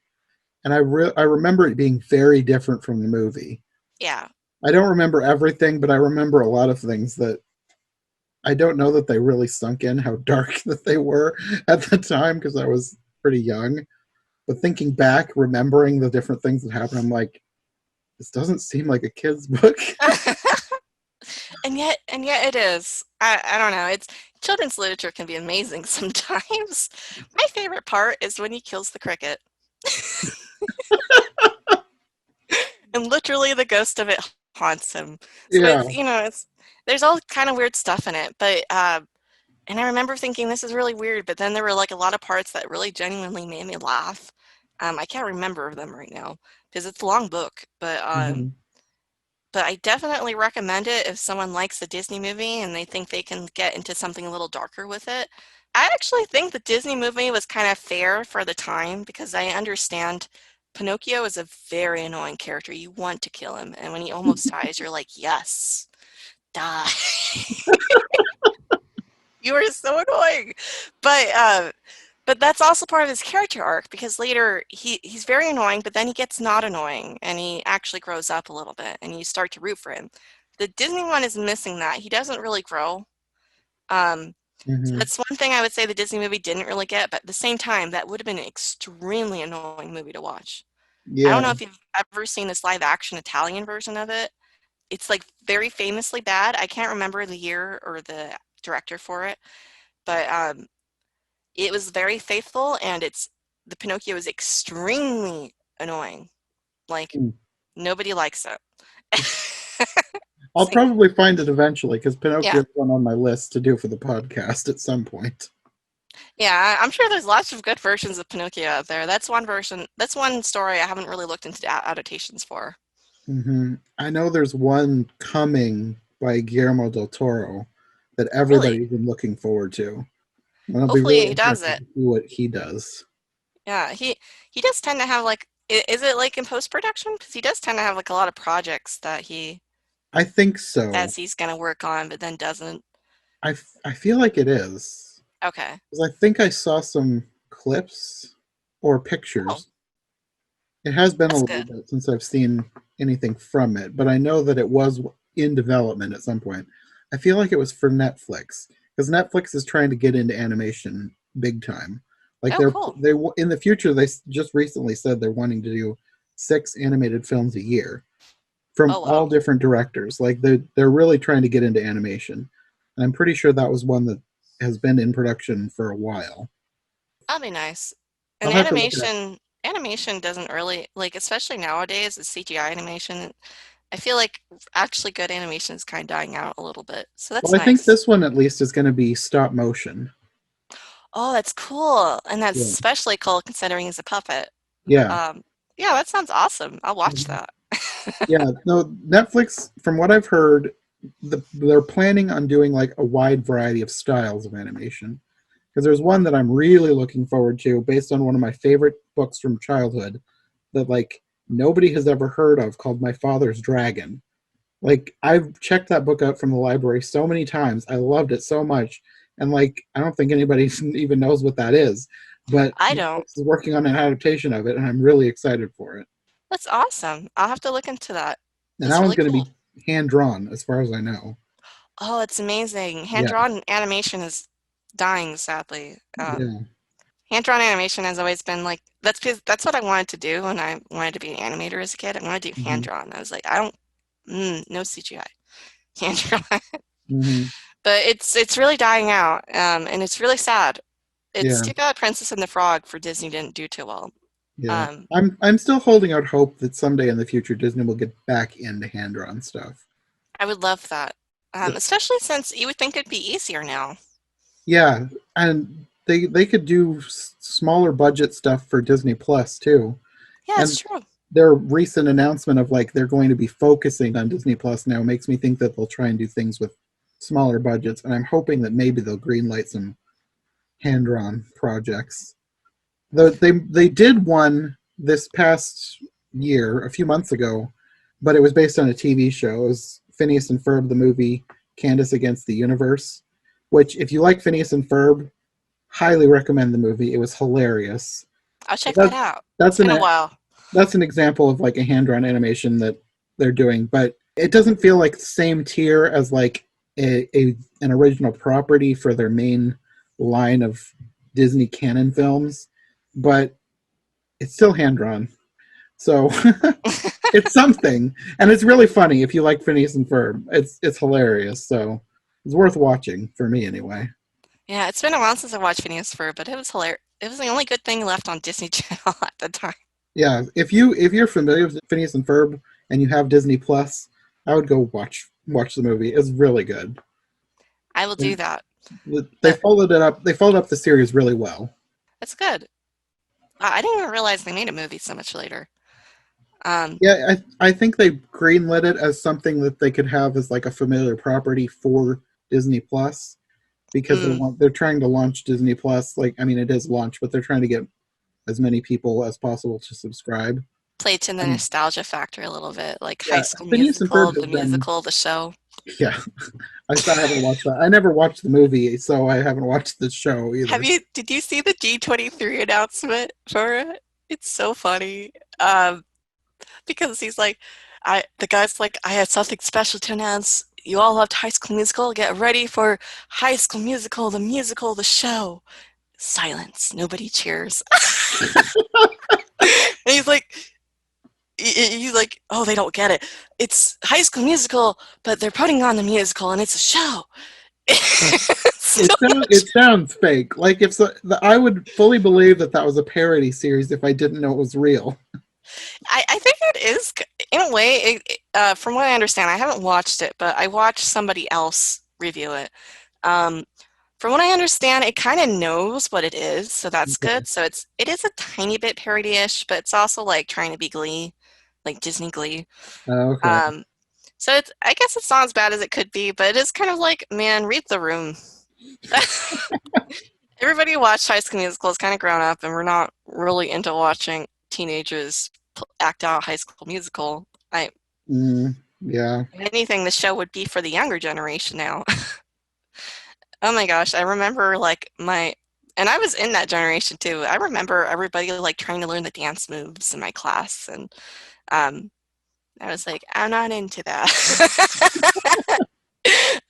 and I remember it being very different from the movie. Yeah. I don't remember everything, but I remember a lot of things that I don't know that they really sunk in how dark that they were at the time because I was pretty young. But thinking back, remembering the different things that happened, I'm like, this doesn't seem like a kid's book. And yet it is. I don't know. It's children's literature can be amazing sometimes. My favorite part is when he kills the cricket. And literally the ghost of it haunts him. So Yeah. it's there's all kind of weird stuff in it, but and I remember thinking this is really weird, but then there were like a lot of parts that really genuinely made me laugh. I can't remember them right now because it's a long book, Hmm. but I definitely recommend it if someone likes a Disney movie and they think they can get into something a little darker with it. I actually think the Disney movie was kind of fair for the time because I understand Pinocchio is a very annoying character. You want to kill him, and when he almost dies, you're like, yes, die. You are so annoying. But uh, but that's also part of his character arc because later he's very annoying, but then he gets not annoying and he actually grows up a little bit and you start to root for him. The Disney one is missing that. He doesn't really grow. Um, so Hmm. that's one thing I would say the Disney movie didn't really get, but at the same time, that would have been an extremely annoying movie to watch. I don't know Yeah. if you've ever seen this live action Italian version of it. It's like very famously bad. I can't remember the year or the director for it, but it was very faithful and the Pinocchio is extremely annoying. Like Mm. nobody likes it. I'll probably find it eventually because Yeah. Pinocchio is one on my list to do for the podcast at some point. Yeah, I'm sure there's lots of good versions of Pinocchio out there. That's one version. That's one story I haven't really looked into adaptations for. I know there's one coming by Guillermo del Toro that Really? everybody's been looking forward to. And I'll be Hopefully really he does interested it. to see what he does. Yeah, he does tend to have like is it like in post-production? Because he does tend to have like a lot of projects that he I think so. says he's gonna work on, but then doesn't. I feel like it is. Okay. 'Cause I think I saw some clips or Oh, pictures. It has been a that's little good. bit since I've seen anything from it, but I know that it was in development at some point. I feel like it was for Netflix because Netflix is trying to get into animation big time. Like Oh, cool. they in the future they just recently said they're wanting to do 6 animated films a year from Oh, wow. all different directors. Like they're really trying to get into animation. And I'm pretty sure that was one that has been in production for a while. That'd be nice. I'll And have to look at. animation doesn't really like, especially nowadays, the CGI animation. I feel like actually good animation is kind of dying out a little bit. So Well, that's I think nice. this one at least is going to be stop motion. Oh, that's cool. And that's Yeah. especially cool considering he's a puppet. Yeah. Um, yeah, that sounds awesome. I'll watch Mhm. that. Yeah. No, Netflix, from what I've heard, they're planning on doing like a wide variety of styles of animation. Because there's one that I'm really looking forward to based on one of my favorite books from childhood that like nobody has ever heard of called My Father's Dragon. Like I've checked that book out from the library so many times. I loved it so much. And like I don't think anybody even knows what that is. But I don't. Netflix is working on an adaptation of it and I'm really excited for it. That's awesome. I'll have to look into that. And that That's one's really going to cool. be hand drawn, as far as I know. Oh, it's amazing. Yeah, Hand-drawn animation is dying, sadly. yeah. Hand-drawn animation has always been like that's what I wanted to do when I wanted to be an animator as a kid. I wanted to do Hmm. hand-drawn. I was like, I don't, no CGI, hand-drawn. Hmm. But it's really dying out, and it's really sad. It's Yeah, too bad Princess and the Frog for Disney didn't do too well. yeah. Um, I'm still holding out hope that someday in the future Disney will get back into hand drawn stuff. I would love that, especially since you would think it'd be easier now. Yeah, and they could do smaller budget stuff for Disney Plus too. Yeah, it's And true. their recent announcement of like they're going to be focusing on Disney Plus now makes me think that they'll try and do things with smaller budgets. And I'm hoping that maybe they'll greenlight some hand drawn projects. They did one this past year, a few months ago, but it was based on a TV show. It was Phineas and Ferb, the movie Candace Against the Universe, which, if you like Phineas and Ferb, highly recommend the movie. It was hilarious. I'll check that That, out. It's that's been a an while. that's an example of like a hand drawn animation that they're doing, but it doesn't feel like the same tier as like an original property for their main line of Disney canon films, but it's still hand drawn. So it's something, and it's really funny if you like Phineas and Ferb. It's hilarious, so it's worth watching for me anyway. Yeah, it's been a while since I watched Phineas Ferb, but it was hilarious. It was the only good thing left on Disney Channel at the time. Yeah, if you're familiar with Phineas and Ferb and you have Disney Plus, I would go watch the movie. It's really good. I will do that. They But followed it up. They followed up the series really well. it's good. I didn't even realize they made a movie so much later. Um, Yeah, I think they greenlit it as something that they could have as like a familiar property for Disney Plus because mm, they're trying to launch Disney Plus. Like, I mean, it is launched, but they're trying to get as many people as possible to subscribe. Played to the And nostalgia factor a little bit, like High yeah, School Phineas and Ferb Musical, has been. the show. Yeah, I still haven't watched that. I never watched the movie, so I haven't watched the show either. Did you see the D23 announcement for it? It's so funny. Um, because he's like, the guy's like, I have something special to announce. You all loved High School Musical. Get ready for High School Musical, the show. Silence. Nobody cheers. And he's like, oh, they don't get it. It's High School Musical, but they're putting on the musical, and it's a show. It So it sounds fake. Like if I would fully believe that that was a parody series if I didn't know it was real. I think it is. in a way, from what I understand, I haven't watched it, but I watched somebody else review it. Um, from what I understand, it kind of knows what it is, so that's Okay. good. So it is a tiny bit parody-ish, but it's also like trying to be Glee, like Disney Glee. Okay. Um, so it's I guess it's not as bad as it could be, but it is kind of like, man, read the room. Everybody who watched High School Musical is kind of grown up, and we're not really into watching teenagers act out High School Musical. Yeah. If anything, the show would be for the younger generation now. Oh my gosh, I remember and I was in that generation too. I remember everybody like trying to learn the dance moves in my class, and um, I was like, I'm not into that.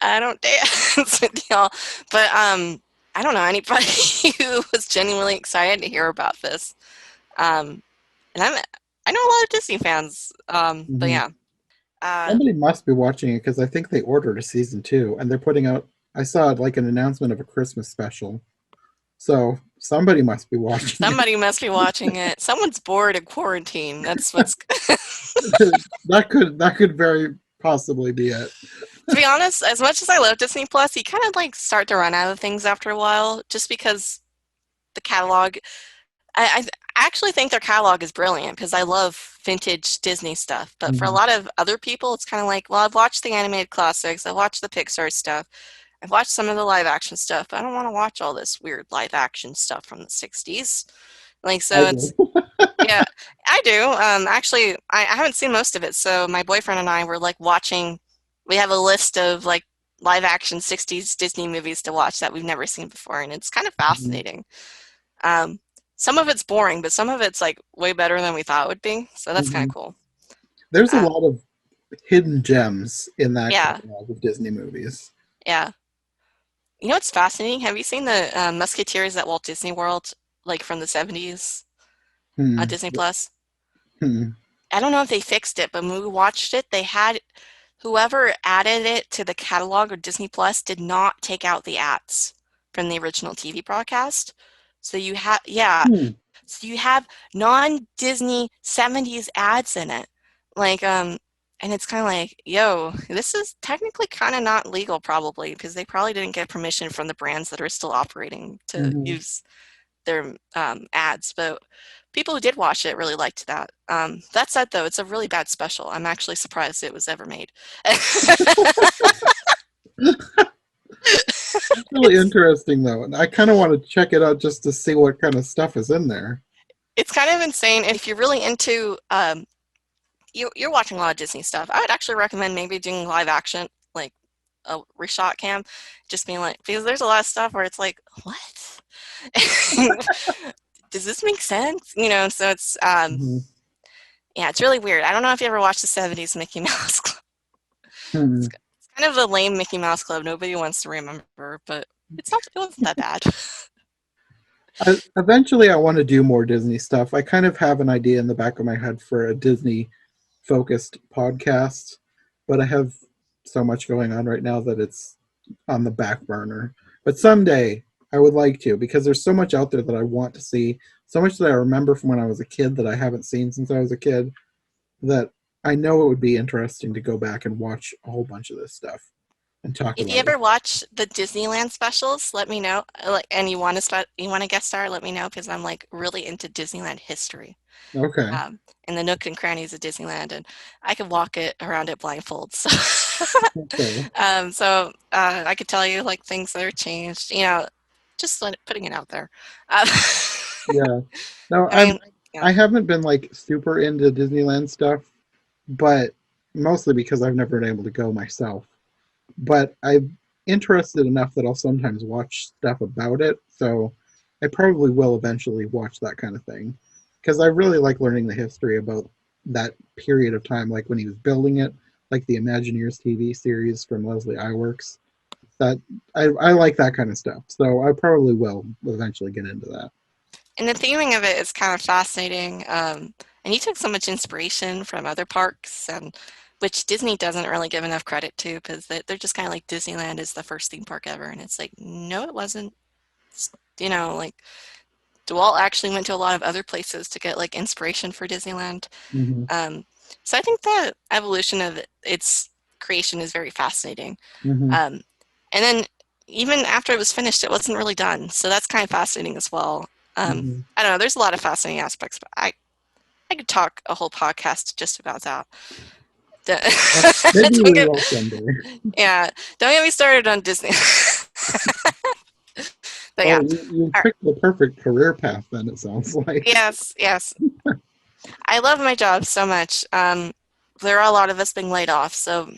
I don't dance with y'all. But I don't know anybody who was genuinely excited to hear about this. Um, and I know a lot of Disney fans. But Hmm. yeah. Uh, Somebody must be watching it because I think they ordered a season two, and they're putting out. I saw like an announcement of a Christmas special, so somebody must be watching it. Somebody must be watching it. Someone's bored in quarantine. That's what's That could very possibly be it. To be honest, as much as I love Disney Plus, you kind of like start to run out of things after a while just because the catalog I actually think their catalog is brilliant because I love vintage Disney stuff. But for a Hmm. lot of other people, it's kind of like, well, I've watched the animated classics, I've watched the Pixar stuff, I've watched some of the live action stuff, but I don't want to watch all this weird live action stuff from the 60s. Like, I so do. it's, yeah, I do. Actually, I haven't seen most of it. So my boyfriend and I were like we have a list of like live action 60s Disney movies to watch that we've never seen before, and it's kind of Mhm. fascinating. Um, some of it's boring, but some of it's like way better than we thought it would be. So that's kind of Mhm. cool. There's a Um, lot of hidden gems in that yeah, catalog of Disney movies. yeah. You know what's fascinating? Have you seen the Musketeers at Walt Disney World, like from the 70s on Hmm. Disney Plus? Hmm. I don't know if they fixed it, but when we watched it, they had whoever added it to the catalog of Disney Plus did not take out the ads from the original TV broadcast. So yeah, Hmm. so you have non-Disney 70s ads in it. Like, and it's kind of like, yo, this is technically kind of not legal probably because they probably didn't get permission from the brands that are still operating to Hmm. use their ads. But people who did watch it really liked that. That said, though, it's a really bad special. I'm actually surprised it was ever made. That's really It's interesting, though. And I kind of want to check it out just to see what kind of stuff is in there. it's kind of insane. If you're really into you're watching a lot of Disney stuff. I would actually recommend maybe doing live action, like a reshot cam, just being like, because there's a lot of stuff where it's like, what? Does this make sense? So Hmm. yeah, it's really weird. I don't know if you ever watched the 70s Mickey Mouse Club. It's, Hmm. it's kind of the lame Mickey Mouse Club nobody wants to remember, but it wasn't that bad. Eventually, I want to do more Disney stuff. I kind of have an idea in the back of my head for a Disney focused podcast, but I have so much going on right now that it's on the back burner. But someday I would like to because there's so much out there that I want to see, so much that I remember from when I was a kid that I haven't seen since I was a kid that I know it would be interesting to go back and watch a whole bunch of this stuff and talk If you about it. ever watch the Disneyland specials, let me know. Like, and you want to guest star, let me know because I'm like really into Disneyland history. Okay. And the nook and crannies of Disneyland, and I could walk it around it blindfold. So, Okay. I could tell you like things that are changed. Just putting it out there. Yeah. No, I mean, yeah. I haven't been like super into Disneyland stuff, but mostly because I've never been able to go myself. But I'm interested enough that I'll sometimes watch stuff about it. So I probably will eventually watch that kind of thing because I really like learning the history about that period of time, like when he was building it, like the Imagineers TV series from Leslie Iwerks. That I like that kind of stuff. So I probably will eventually get into that. And the theming of it is kind of fascinating. And he took so much inspiration from other parks, and which Disney doesn't really give enough credit to because they're just kind of like Disneyland is the first theme park ever, and it's like no, it wasn't. Like DeWalt actually went to a lot of other places to get like inspiration for Disneyland. Hmm. So I think the evolution of its creation is very fascinating. Hmm. Um, and then even after it was finished, it wasn't really done. So that's kind of fascinating as well. Hmm. I don't know. There's a lot of fascinating aspects, but I could talk a whole podcast just about that. Maybe Don't we get, will someday. yeah, don't get me started on Disney. But Oh, yeah, you All right. picked the perfect career path then, it sounds like. Yes, yes. I love my job so much. There are a lot of us being laid off, so,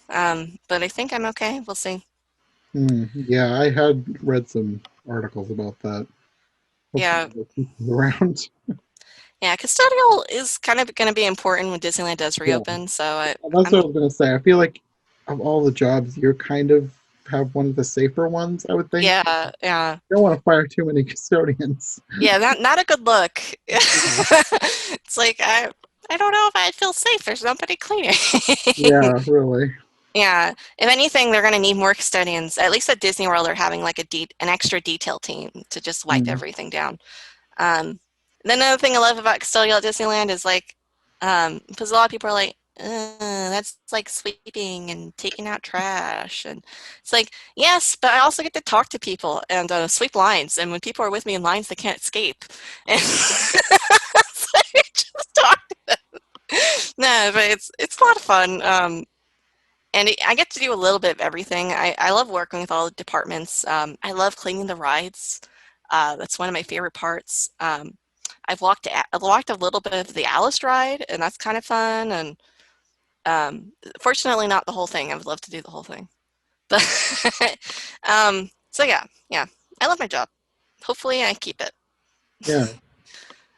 but I think I'm okay. We'll see. Hmm. Yeah, I had read some articles about that. Hopefully Yeah, they'll keep us around. yeah. Custodial is kind of going to be important when Disneyland does Yeah. reopen. So Well, that's what I'm, I was going to say. I feel like of all the jobs, you kind of have one of the safer ones, I would think. yeah, yeah, You don't want to fire too many custodians. yeah. Not a good look. Yeah, It's like I don't know if I'd feel safe. There's nobody cleaning. yeah, really. Yeah. If anything, they're going to need more custodians. At least at Disney World, they're having like an extra detail team to just wipe Mm. everything down. Um, then another thing I love about custodial at Disneyland is like, because a lot of people are like, that's like sweeping and taking out trash, and it's like, yes, but I also get to talk to people and sweep lines, and when people are with me in lines, they can't escape, and it's like, just talk. No, but it's a lot of fun. And I get to do a little bit of everything. I love working with all the departments. I love cleaning the rides. That's one of my favorite parts. I've walked a little bit of the Alice ride, and that's kind of fun. And fortunately, not the whole thing. I would love to do the whole thing. But so yeah, yeah, I love my job. Hopefully, I keep it. Yeah,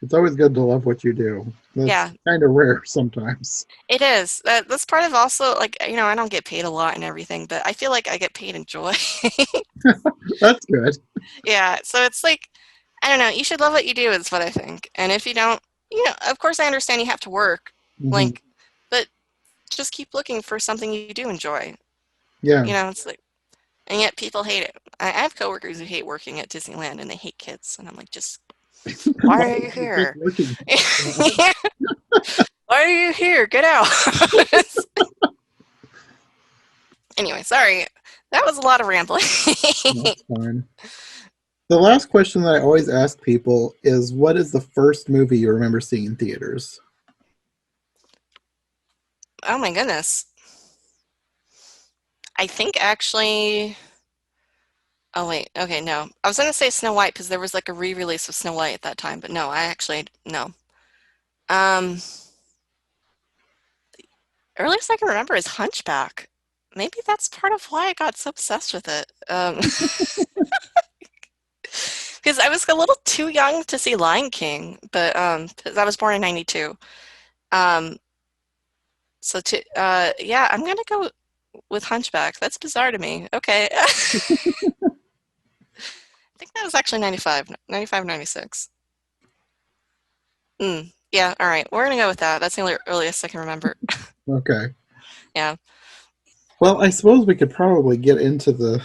it's always good to love what you do. That's Yeah, kind of rare sometimes. it is. That's part of also like I don't get paid a lot and everything, but I feel like I get paid in joy. That's good. Yeah, so it's like, I don't know, you should love what you do is what I think. And if you don't, of course I understand you have to work, Hmm. like, but just keep looking for something you do enjoy. Yeah. It's like, and yet people hate it. I have coworkers who hate working at Disneyland and they hate kids, and I'm like, just, Why why are do you you think here? working? Why are you here? Get out. Anyway, sorry. That was a lot of rambling. That's fine. The last question that I always ask people is, what is the first movie you remember seeing in theaters? Oh my goodness. I think actually. Oh wait, okay, no. I was gonna say Snow White because there was like a re-release of Snow White at that time, but no, I actually no. Um, Earliest I can remember is Hunchback. Maybe that's part of why I got so obsessed with it. Because I was a little too young to see Lion King, but 'cause I was born in '92. Um, yeah, I'm gonna go with Hunchback. That's bizarre to me. Okay. I think that was actually 95, 96. Yeah, all right. We're gonna go with that. That's the only earliest I can remember. Okay. Yeah. Well, I suppose we could probably get into the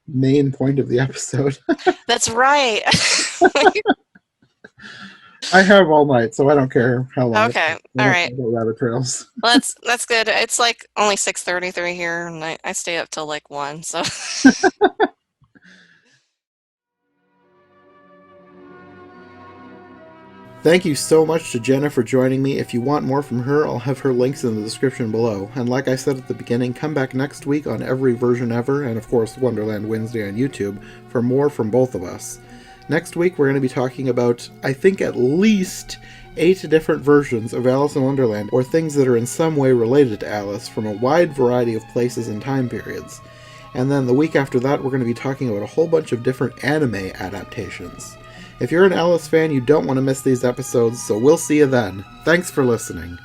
main point of the episode. That's right. I have all night, so I don't care how long it Okay. takes. I All don't right. care about rabbit trails. Well, that's good. It's like only 6:33 here, and I stay up till like 1, so Thank you so much to Jenna for joining me. If you want more from her, I'll have her links in the description below. And like I said at the beginning, come back next week on Every Version Ever, and of course Wonderland Wednesday on YouTube, for more from both of us. Next week we're going to be talking about, I think, at least 8 different versions of Alice in Wonderland, or things that are in some way related to Alice, from a wide variety of places and time periods. And then the week after that, we're going to be talking about a whole bunch of different anime adaptations. If you're an Alice fan, you don't want to miss these episodes, so we'll see you then. Thanks for listening.